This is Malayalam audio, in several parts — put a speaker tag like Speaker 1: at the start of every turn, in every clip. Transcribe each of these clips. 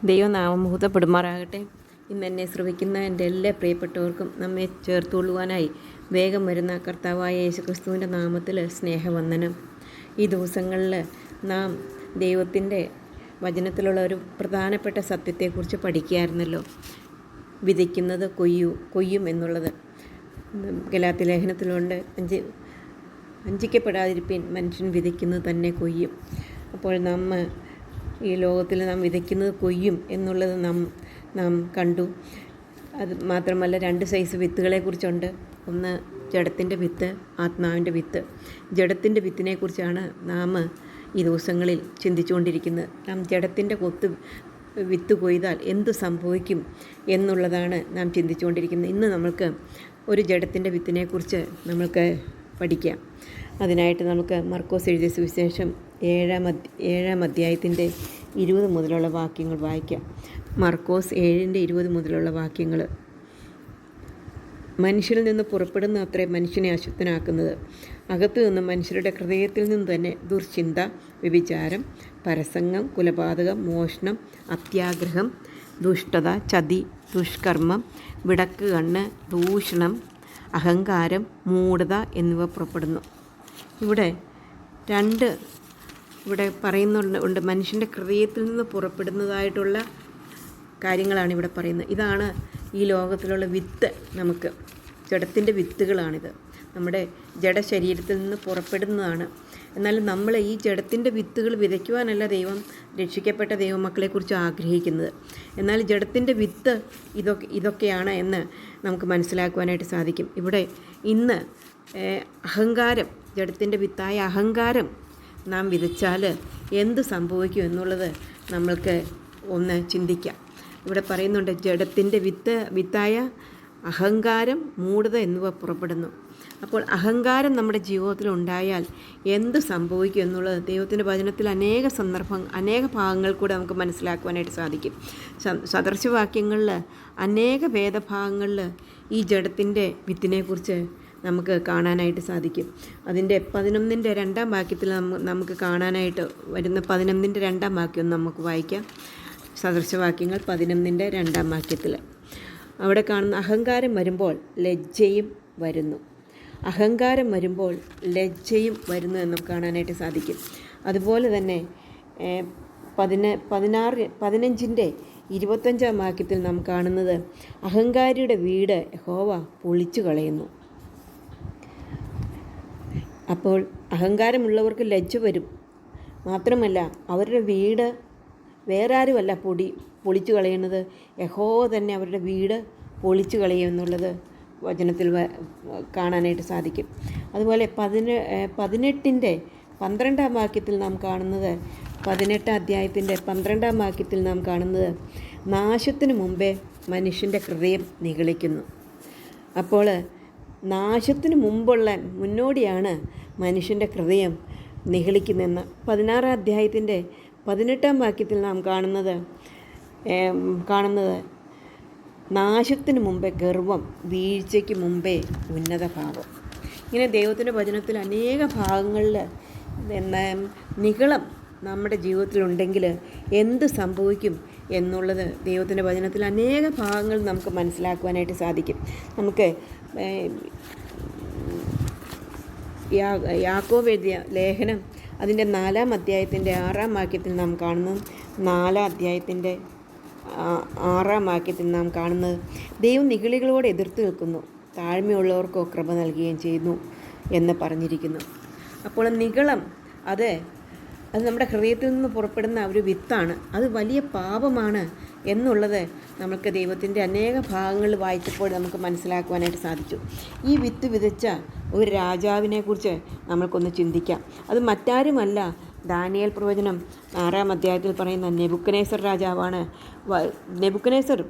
Speaker 1: ദൈവനാമം മഹത്വപ്പെടുമാറാകട്ടെ. ഇന്ന് എന്നെ ശ്രവിക്കുന്ന എൻ്റെ എല്ലാ പ്രിയപ്പെട്ടവർക്കും നമ്മെ ചേർത്തുകൊള്ളുവാനായി വേഗം വരുന്ന കർത്താവായ യേശുക്രിസ്തുവിൻ്റെ നാമത്തിൽ സ്നേഹവന്ദനം. ഈ ദിവസങ്ങളിൽ നാം ദൈവത്തിൻ്റെ വചനത്തിലുള്ള ഒരു പ്രധാനപ്പെട്ട സത്യത്തെക്കുറിച്ച് പഠിക്കുകയായിരുന്നല്ലോ. വിതയ്ക്കുന്നത് കൊയ്യും എന്നുള്ളത്. ഗലാത്യ ലേഖനത്തിലുണ്ട്, വഞ്ചിക്കപ്പെടാതിരിപ്പിൻ, മനുഷ്യൻ വിതയ്ക്കുന്നത് തന്നെ കൊയ്യും. അപ്പോൾ ഈ ലോകത്തിൽ നാം വിതയ്ക്കുന്നത് കൊയ്യും എന്നുള്ളത് നാം കണ്ടു. അത് മാത്രമല്ല, 2 സൈസ് വിത്തുകളെക്കുറിച്ചുണ്ട്. ഒന്ന് ജഡത്തിൻ്റെ വിത്ത്, ആത്മാവിൻ്റെ വിത്ത്. ജഡത്തിൻ്റെ വിത്തിനെക്കുറിച്ചാണ് നാം ഈ ദിവസങ്ങളിൽ ചിന്തിച്ചുകൊണ്ടിരിക്കുന്നത്. നാം ജഡത്തിൻ്റെ വിത്ത് കൊയ്താൽ എന്തു സംഭവിക്കും എന്നുള്ളതാണ് നാം ചിന്തിച്ചുകൊണ്ടിരിക്കുന്നത്. ഇന്ന് നമ്മൾക്ക് ഒരു ജഡത്തിൻ്റെ വിത്തിനെക്കുറിച്ച് നമ്മൾക്ക് പഠിക്കാം. അതിനായിട്ട് നമുക്ക് മർക്കോസ് എഴുതിയ സുവിശേഷം 7-ാം അധ്യായത്തിൻ്റെ 20 മുതലുള്ള വാക്യങ്ങൾ വായിക്കാം. മർക്കോസ് 7:20 മുതലുള്ള വാക്യങ്ങൾ. മനുഷ്യരിൽ നിന്ന് പുറപ്പെടുന്ന അത്രേ മനുഷ്യനെ അശുദ്ധനാക്കുന്നത്. അകത്തു നിന്ന് മനുഷ്യരുടെ ഹൃദയത്തിൽ നിന്ന് തന്നെ ദുർചിന്ത, വ്യഭിചാരം, പരസംഗം, കുലപാതകം, മോഷണം, അത്യാഗ്രഹം, ദുഷ്ടത, ചതി, ദുഷ്കർമ്മം, വിടക്ക് കണ്ണ്, ദൂഷണം, അഹങ്കാരം, മൂഢത എന്നിവ പുറപ്പെടുന്നു. ഇവിടെ പറയുന്നുണ്ട്, മനുഷ്യൻ്റെ ഹൃദയത്തിൽ നിന്ന് പുറപ്പെടുന്നതായിട്ടുള്ള കാര്യങ്ങളാണ് ഇവിടെ പറയുന്നത്. ഇതാണ് ഈ ലോകത്തിലുള്ള വിത്ത്. നമുക്ക് ജഡത്തിൻ്റെ വിത്തുകളാണിത്. നമ്മുടെ ജഡശരീരത്തിൽ നിന്ന് പുറപ്പെടുന്നതാണ്. എന്നാൽ നമ്മൾ ഈ ജഡത്തിൻ്റെ വിത്തുകൾ വിതയ്ക്കുവാനല്ല ദൈവം രക്ഷിക്കപ്പെട്ട ദൈവമക്കളെക്കുറിച്ച് ആഗ്രഹിക്കുന്നത്. എന്നാൽ ജഡത്തിൻ്റെ വിത്ത് ഇതൊക്കെയാണ് എന്ന് നമുക്ക് മനസ്സിലാക്കുവാനായിട്ട് സാധിക്കും. ഇവിടെ ഇന്ന് അഹങ്കാരം, ജഡത്തിൻ്റെ വിത്തായ അഹങ്കാരം നാം വിതച്ചാൽ എന്ത് സംഭവിക്കും എന്നുള്ളത് നമ്മൾക്ക് ഒന്ന് ചിന്തിക്കാം. ഇവിടെ പറയുന്നുണ്ട്, ജഡത്തിൻ്റെ വിത്തായ അഹങ്കാരം, മൂഢത എന്നിവ പുറപ്പെടുന്നു. അപ്പോൾ അഹങ്കാരം നമ്മുടെ ജീവിതത്തിൽ ഉണ്ടായാൽ എന്ത് സംഭവിക്കും എന്നുള്ളത് ദൈവത്തിൻ്റെ വചനത്തിൽ അനേക ഭാഗങ്ങൾ കൂടെ നമുക്ക് മനസ്സിലാക്കുവാനായിട്ട് സാധിക്കും. സദൃശവാക്യങ്ങളിൽ അനേക വേദഭാഗങ്ങളിൽ ഈ ജഡത്തിൻ്റെ വിത്തിനെക്കുറിച്ച് നമുക്ക് കാണാനായിട്ട് സാധിക്കും. അതിൻ്റെ 11-ന്റെ 2-ാം വാക്യത്തിൽ നമുക്ക് കാണാനായിട്ട് വരുന്ന 11-ന്റെ 2-ാം വാക്യം നമുക്ക് വായിക്കാം. സദൃശവാക്യങ്ങൾ 11-ന്റെ 2-ാം വാക്യത്തിൽ അവിടെ കാണുന്ന, അഹങ്കാരം വരുമ്പോൾ ലജ്ജയും വരുന്നു. അഹങ്കാരം വരുമ്പോൾ ലജ്ജയും വരുന്നു എന്ന് നമുക്ക് കാണാനായിട്ട് സാധിക്കും. അതുപോലെ തന്നെ 15-ന്റെ 25-ാം വാക്യത്തിൽ നാം കാണുന്നത്, അഹങ്കാരിയുടെ വീട് യഹോവ പൊളിച്ചു കളയുന്നു. അപ്പോൾ അഹങ്കാരമുള്ളവർക്ക് ലജ്ജ വരും. മാത്രമല്ല, അവരുടെ വീട് വേറെ ആരുമല്ല പൊളിച്ചു കളയുന്നത്, യഹോവ തന്നെ അവരുടെ വീട് പൊളിച്ചു കളയും എന്നുള്ളത് വചനത്തിൽ കാണാനായിട്ട് സാധിക്കും. അതുപോലെ 18-ന്റെ 12-ാം വാക്യത്തിൽ നാം കാണുന്നത്, 18-ാം അധ്യായത്തിൻ്റെ 12-ാം വാക്യത്തിൽ നാം കാണുന്നത്, നാശത്തിന് മുമ്പേ മനുഷ്യൻ്റെ ഹൃദയം നിഗളിക്കുന്നു. അപ്പോൾ നാശത്തിന് മുന്നോടിയാണ് മനുഷ്യൻ്റെ ഹൃദയം നിഗളിക്കുന്നതെന്ന് 16-ാം അധ്യായത്തിൻ്റെ 18-ാം വാക്യത്തിൽ നാം കാണുന്നത്, നാശത്തിന് മുമ്പേ ഗർവം, വീഴ്ചയ്ക്ക് മുമ്പേ ഉന്നത ഭാവം. ഇങ്ങനെ ദൈവത്തിൻ്റെ വചനത്തിൽ അനേക ഭാഗങ്ങളിൽ നിഗളം നമ്മുടെ ജീവിതത്തിലുണ്ടെങ്കിൽ എന്ത് സംഭവിക്കും എന്നുള്ളത് ദൈവത്തിൻ്റെ വചനത്തിൽ അനേക ഭാഗങ്ങൾ നമുക്ക് മനസ്സിലാക്കുവാനായിട്ട് സാധിക്കും. നമുക്ക് യാക്കോബ് എഴുതിയ ലേഖനം അതിൻ്റെ 4-ാം അധ്യായത്തിൻ്റെ 6-ാം വാക്യത്തിൽ നാം കാണുന്നു. 4-ാം അധ്യായത്തിൻ്റെ 6-ാം വാക്യത്തിൽ നാം കാണുന്നത്, ദൈവം നിഗളികളോട് എതിർത്ത് നിൽക്കുന്നു, താഴ്മയുള്ളവർക്കോ കൃപ നൽകുകയും ചെയ്യുന്നു എന്ന് പറഞ്ഞിരിക്കുന്നു. അപ്പോൾ നിഗളം അത് നമ്മുടെ ഹൃദയത്തിൽ നിന്ന് പുറപ്പെടുന്ന ഒരു വിത്താണ്. അത് വലിയ പാപമാണ് എന്നുള്ളത് നമുക്ക് ദൈവത്തിൻ്റെ അനേക ഭാഗങ്ങൾ വായിച്ചപ്പോൾ നമുക്ക് മനസ്സിലാക്കുവാനായിട്ട് സാധിച്ചു. ഈ വിത്ത് വിതച്ച ഒരു രാജാവിനെക്കുറിച്ച് നമ്മൾക്കൊന്ന് ചിന്തിക്കാം. അത് മറ്റാരുമല്ല, ദാനിയേൽ പ്രവചനം 6-ാം അധ്യായത്തിൽ പറയുന്ന നെബൂഖദ്നേസർ രാജാവാണ്. നെബൂഖദ്നേസർ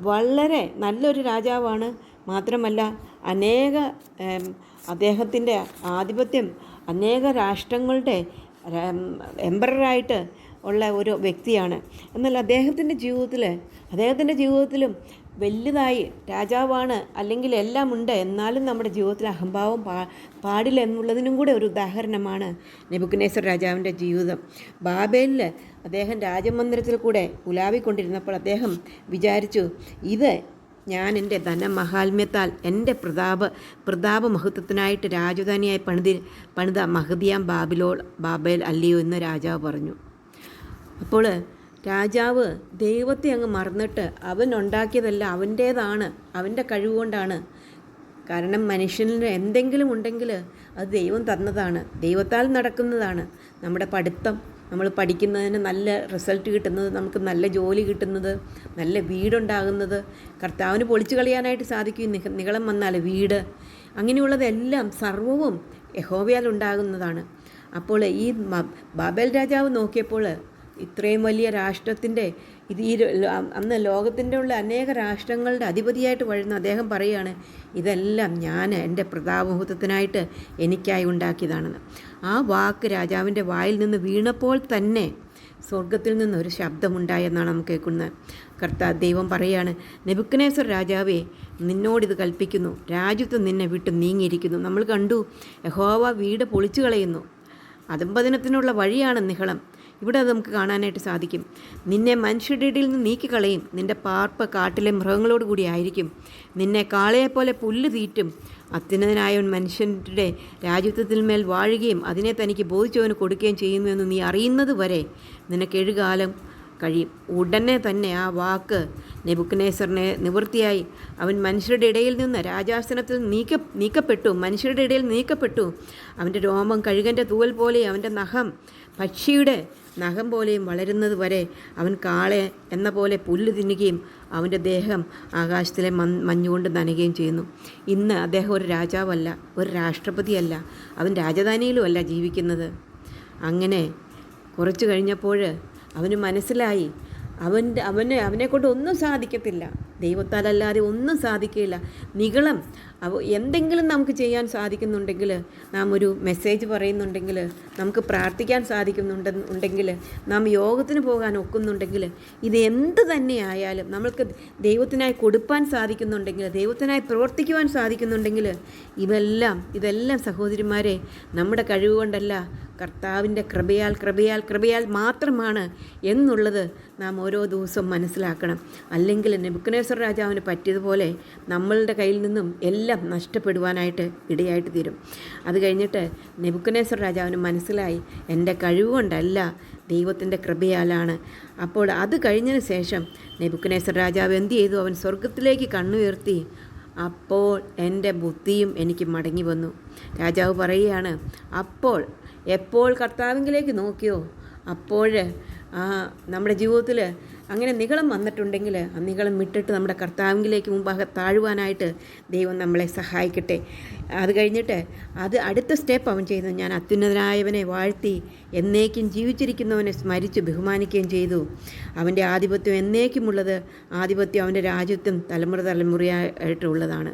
Speaker 1: വളരെ നല്ലൊരു രാജാവാണ്. മാത്രമല്ല, അദ്ദേഹത്തിൻ്റെ ആധിപത്യം അനേക രാഷ്ട്രങ്ങളുടെ എംപററായിട്ട് ഉള്ള ഒരു വ്യക്തിയാണ്. എന്നാൽ അദ്ദേഹത്തിൻ്റെ ജീവിതത്തിലും വലുതായി രാജാവാണ് അല്ലെങ്കിൽ എല്ലാം ഉണ്ട്, എന്നാലും നമ്മുടെ ജീവിതത്തിൽ അഹംഭാവം പാടില്ല എന്നുള്ളതിനും കൂടെ ഒരു ഉദാഹരണമാണ് നെബൂഖദ്നേസർ രാജാവിൻ്റെ ജീവിതം. ബാബേലിൽ അദ്ദേഹം രാജമന്ദിരത്തിൽ കൂടെ ഉലാവിക്കൊണ്ടിരുന്നപ്പോൾ അദ്ദേഹം വിചാരിച്ചു, ഇത് ഞാൻ എൻ്റെ ധനമഹാത്മ്യത്താൽ എൻ്റെ പ്രതാപ മഹത്വത്തിനായിട്ട് രാജധാനിയായി പണിത മഹദിയാം ബാബേൽ അല്ലയോ എന്ന് രാജാവ് പറഞ്ഞു. അപ്പോൾ രാജാവ് ദൈവത്തെ അങ്ങ് മറന്നിട്ട് അവൻ ഉണ്ടാക്കിയതല്ല അവൻ്റേതാണ്, അവൻ്റെ കഴിവുകൊണ്ടാണ്. കാരണം മനുഷ്യന് എന്തെങ്കിലും ഉണ്ടെങ്കിൽ അത് ദൈവം തന്നതാണ്, ദൈവത്താൽ നടക്കുന്നതാണ്. നമ്മുടെ പഠിത്തം, നമ്മൾ പഠിക്കുന്നതിന് നല്ല റിസൾട്ട് കിട്ടുന്നത്, നമുക്ക് നല്ല ജോലി കിട്ടുന്നത്, നല്ല വീടുണ്ടാകുന്നത്, കർത്താവിന് പൊളിച്ചു കളയാനായിട്ട് സാധിക്കും. നികളം വന്നാൽ വീട്, അങ്ങനെയുള്ളതെല്ലാം സർവ്വവും യഹോവയാൽ ഉണ്ടാകുന്നതാണ്. അപ്പോൾ ഈ ബാബേൽ രാജാവ് നോക്കിയപ്പോൾ ഇത്രയും വലിയ രാഷ്ട്രത്തിൻ്റെ അന്ന് ലോകത്തിൻ്റെ ഉള്ള അനേക രാഷ്ട്രങ്ങളുടെ അധിപതിയായിട്ട് വഴുന്ന അദ്ദേഹം പറയുകയാണ്, ഇതെല്ലാം ഞാൻ എൻ്റെ പ്രതാപമുഹൂർത്തത്തിനായിട്ട് എനിക്കായി ഉണ്ടാക്കിയതാണെന്ന്. ആ വാക്ക് രാജാവിൻ്റെ വായിൽ നിന്ന് വീണപ്പോൾ തന്നെ സ്വർഗത്തിൽ നിന്നൊരു ശബ്ദമുണ്ടായെന്നാണ് നമുക്ക് കേൾക്കുന്നത്. ദൈവം പറയുകയാണ്, നെബൂഖദ്നേസർ രാജാവേ, നിന്നോടിത് കൽപ്പിക്കുന്നു, രാജ്യത്വം നിന്നെ വിട്ട് നീങ്ങിയിരിക്കുന്നു. നമ്മൾ കണ്ടു, യഹോവ വീട് പൊളിച്ചു കളയുന്നു. അധംപതനത്തിനുള്ള വഴിയാണ് നിഹളം. ഇവിടെ അത് നമുക്ക് കാണാനായിട്ട് സാധിക്കും. നിന്നെ മനുഷ്യരുടെ ഇടയിൽ നിന്ന് നീക്കിക്കളയും, നിൻ്റെ പാർപ്പ് കാട്ടിലെ മൃഗങ്ങളോട് കൂടി ആയിരിക്കും. നിന്നെ കാളയെപ്പോലെ പുല്ല് തീറ്റും. അത്യുന്നതനായവൻ മനുഷ്യൻ്റെ രാജ്യത്വത്തിന്മേൽ വാഴുകയും അതിനെ തനിക്ക് ബോധിച്ചവന് കൊടുക്കുകയും ചെയ്യുന്നുവെന്ന് നീ അറിയുന്നത് വരെ നിനക്ക് 7 കാലം കഴിയും. ഉടനെ തന്നെ ആ വാക്ക് നെബൂഖദ്നേസറിനെ നിവൃത്തിയായി. അവൻ മനുഷ്യരുടെ ഇടയിൽ നിന്ന് രാജാസനത്തിൽ നീക്കപ്പെട്ടു, മനുഷ്യരുടെ ഇടയിൽ നീക്കപ്പെട്ടു. അവൻ്റെ രോമം കഴുകൻ്റെ തൂവൽ പോലെയും അവൻ്റെ നഖം പക്ഷിയുടെ നഖം പോലെയും വളരുന്നത് വരെ അവൻ കാളെ എന്ന പോലെ പുല്ല് തിന്നുകയും അവൻ്റെ ദേഹം ആകാശത്തിലെ മഞ്ഞുകൊണ്ട് നനയുകയും ചെയ്യുന്നു. ഇന്ന് അദ്ദേഹം ഒരു രാജാവല്ല, ഒരു രാഷ്ട്രപതിയല്ല, അവൻ രാജധാനിയിലുമല്ല ജീവിക്കുന്നത്. അങ്ങനെ കുറച്ച് കഴിഞ്ഞപ്പോൾ അവന് മനസ്സിലായി, അവനെക്കൊണ്ട് ഒന്നും സാധിക്കത്തില്ല, ദൈവത്താലല്ലാതെ ഒന്നും സാധിക്കില്ല. നികളം എന്തെങ്കിലും നമുക്ക് ചെയ്യാൻ സാധിക്കുന്നുണ്ടെങ്കിൽ, നാം ഒരു മെസ്സേജ് പറയുന്നുണ്ടെങ്കിൽ, നമുക്ക് പ്രാർത്ഥിക്കാൻ സാധിക്കുന്നുണ്ടെങ്കിൽ, നാം യോഗത്തിന് പോകാൻ ഒക്കുന്നുണ്ടെങ്കിൽ, ഇത് എന്ത് തന്നെയായാലും നമ്മൾക്ക് ദൈവത്തിനായി കൊടുപ്പാൻ സാധിക്കുന്നുണ്ടെങ്കിൽ, ദൈവത്തിനായി പ്രവർത്തിക്കുവാൻ സാധിക്കുന്നുണ്ടെങ്കിൽ, ഇതെല്ലാം സഹോദരിമാരെ നമ്മുടെ കഴിവുകൊണ്ടല്ല, കർത്താവിൻ്റെ കൃപയാൽ മാത്രമാണ് എന്നുള്ളത് നാം ഓരോ ദിവസവും മനസ്സിലാക്കണം. അല്ലെങ്കിൽ നെബൂഖദ്നേസർ രാജാവിന് പറ്റിയതുപോലെ നമ്മളുടെ കയ്യിൽ നിന്നും എല്ലാം നഷ്ടപ്പെടുവാനായിട്ട് ഇടയായിട്ട് തീരും. അത് കഴിഞ്ഞിട്ട് നെബൂഖദ്നേസർ രാജാവിന് മനസ്സിലായി, എൻ്റെ കഴിവുകൊണ്ടല്ല, ദൈവത്തിൻ്റെ കൃപയാലാണ്. അപ്പോൾ അത് കഴിഞ്ഞതിന് ശേഷം നെബൂഖദ്നേസർ രാജാവ് എന്ത് ചെയ്തു? അവൻ സ്വർഗത്തിലേക്ക് കണ്ണുയർത്തി. അപ്പോൾ എൻ്റെ ബുദ്ധിയും എനിക്ക് മടങ്ങി വന്നു. രാജാവ് പറയുകയാണ്, എപ്പോൾ കർത്താവിലേക്ക് നോക്കിയോ അപ്പോൾ നമ്മുടെ ജീവിതത്തിൽ അങ്ങനെ നിഗളം വന്നിട്ടുണ്ടെങ്കിൽ ആ നിഗളം വിട്ടിട്ട് നമ്മുടെ കർത്താവിലേക്ക് മുമ്പാകെ താഴുവാനായിട്ട് ദൈവം നമ്മളെ സഹായിക്കട്ടെ. അത് കഴിഞ്ഞിട്ട് അടുത്ത സ്റ്റെപ്പ് അവൻ ചെയ്തു. ഞാൻ അത്യുന്നതനായവനെ വാഴ്ത്തി എന്നേക്കും ജീവിച്ചിരിക്കുന്നവനെ സ്മരിച്ച് ബഹുമാനിക്കുകയും ചെയ്തു. അവൻ്റെ ആധിപത്യം എന്നേക്കുമുള്ളത്, ആധിപത്യം അവൻ്റെ രാജ്യത്വം തലമുറയായിട്ടുള്ളതാണ്.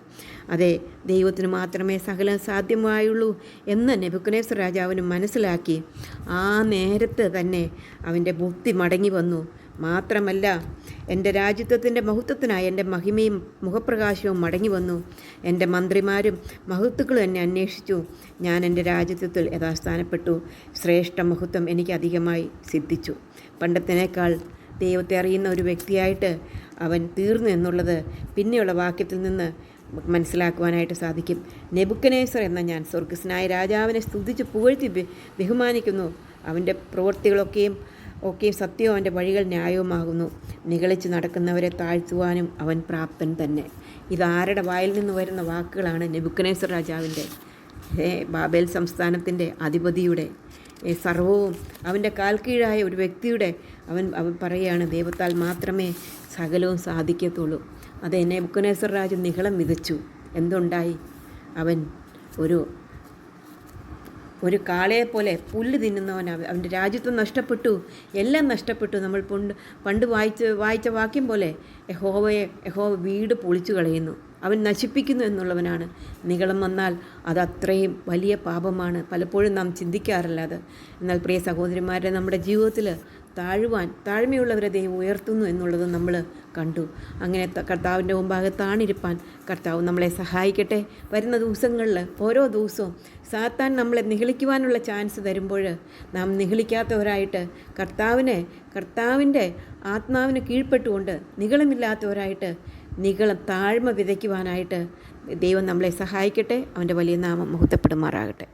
Speaker 1: അതെ, ദൈവത്തിന് മാത്രമേ സകലം സാധ്യമായുള്ളൂ എന്ന് നെബൂഖദ്നേസർ രാജാവിന് മനസ്സിലാക്കി. ആ നേരത്ത് തന്നെ അവൻ്റെ ബുദ്ധി മടങ്ങി വന്നു. മാത്രമല്ല, എൻ്റെ രാജ്യത്വത്തിൻ്റെ മഹത്വത്തിനായി എൻ്റെ മഹിമയും മുഖപ്രകാശവും മടങ്ങി വന്നു. എൻ്റെ മന്ത്രിമാരും മഹത്തുക്കളും എന്നെ അന്വേഷിച്ചു. ഞാൻ എൻ്റെ രാജ്യത്വത്തിൽ യഥാസ്ഥാനപ്പെട്ടു. ശ്രേഷ്ഠ മഹത്വം എനിക്ക് അധികമായി സിദ്ധിച്ചു. പണ്ടത്തേക്കാൾ ദൈവത്തെ അറിയുന്ന ഒരു വ്യക്തിയായിട്ട് അവൻ തീർന്നു എന്നുള്ളത് പിന്നെയുള്ള വാക്യത്തിൽ നിന്ന് മനസ്സിലാക്കുവാനായിട്ട് സാധിക്കും. നെബൂഖദ്നേസർ എന്ന ഞാൻ സ്വർഗസ്നായ രാജാവിനെ സ്തുതിച്ച് പുകഴ്ത്തി ബഹുമാനിക്കുന്നു. അവൻ്റെ പ്രവൃത്തികളൊക്കെയും സത്യവും അവൻ്റെ വഴികൾ ന്യായവുമാകുന്നു. നിഗളിച്ച് നടക്കുന്നവരെ താഴ്ത്തുവാനും അവൻ പ്രാപ്തൻ തന്നെ. ഇതാരുടെ വായിൽ നിന്ന് വരുന്ന വാക്കുകളാണ്? നെബൂഖദ്നേസർ രാജാവിൻ്റെ, ബാബേൽ സംസ്ഥാനത്തിൻ്റെ അധിപതിയുടെ, സർവവും അവൻ്റെ കാൽ കീഴായ ഒരു വ്യക്തിയുടെ അവൻ പറയുകയാണ്, ദൈവത്താൽ മാത്രമേ സകലവും സാധിക്കത്തുള്ളൂ. അത് നെബൂഖദ്നേസർ രാജു നിഗളം വിതച്ചു. എന്തുണ്ടായി? അവൻ ഒരു കാളയെപ്പോലെ പുല്ല് തിന്നുന്നവൻ. അവൻ്റെ രാജ്യത്വം നഷ്ടപ്പെട്ടു, എല്ലാം നഷ്ടപ്പെട്ടു. നമ്മൾ പണ്ട് വായിച്ച വാക്യം പോലെ യഹോവ വീട് പൊളിച്ചു കളയുന്നു, അവൻ നശിപ്പിക്കുന്നു എന്നുള്ളവനാണ്. നിഗളം വന്നാൽ അത് അത്രയും വലിയ പാപമാണ്. പലപ്പോഴും നാം ചിന്തിക്കാറില്ല അത്. എന്നാൽ പ്രിയ സഹോദരിമാരെ, നമ്മുടെ ജീവിതത്തിൽ താഴ്മയുള്ളവരെ ദൈവം ഉയർത്തുന്നു എന്നുള്ളത് നമ്മൾ കണ്ടു. അങ്ങനെ കർത്താവിൻ്റെ മുമ്പാകെ താണിരിപ്പാൻ കർത്താവ് നമ്മളെ സഹായിക്കട്ടെ. വരുന്ന ദിവസങ്ങളിൽ ഓരോ ദിവസവും സാത്താൻ നമ്മളെ നിഗളിക്കുവാനുള്ള ചാൻസ് തരുമ്പോൾ നാം നിഗളിക്കാത്തവരായിട്ട് കർത്താവിൻ്റെ ആത്മാവിന് കീഴ്പ്പെട്ടുകൊണ്ട് നിഗളമില്ലാത്തവരായിട്ട് താഴ്മ വിതയ്ക്കുവാനായിട്ട് ദൈവം നമ്മളെ സഹായിക്കട്ടെ. അവൻ്റെ വലിയ നാമം മഹത്വപ്പെടുമാറാകട്ടെ.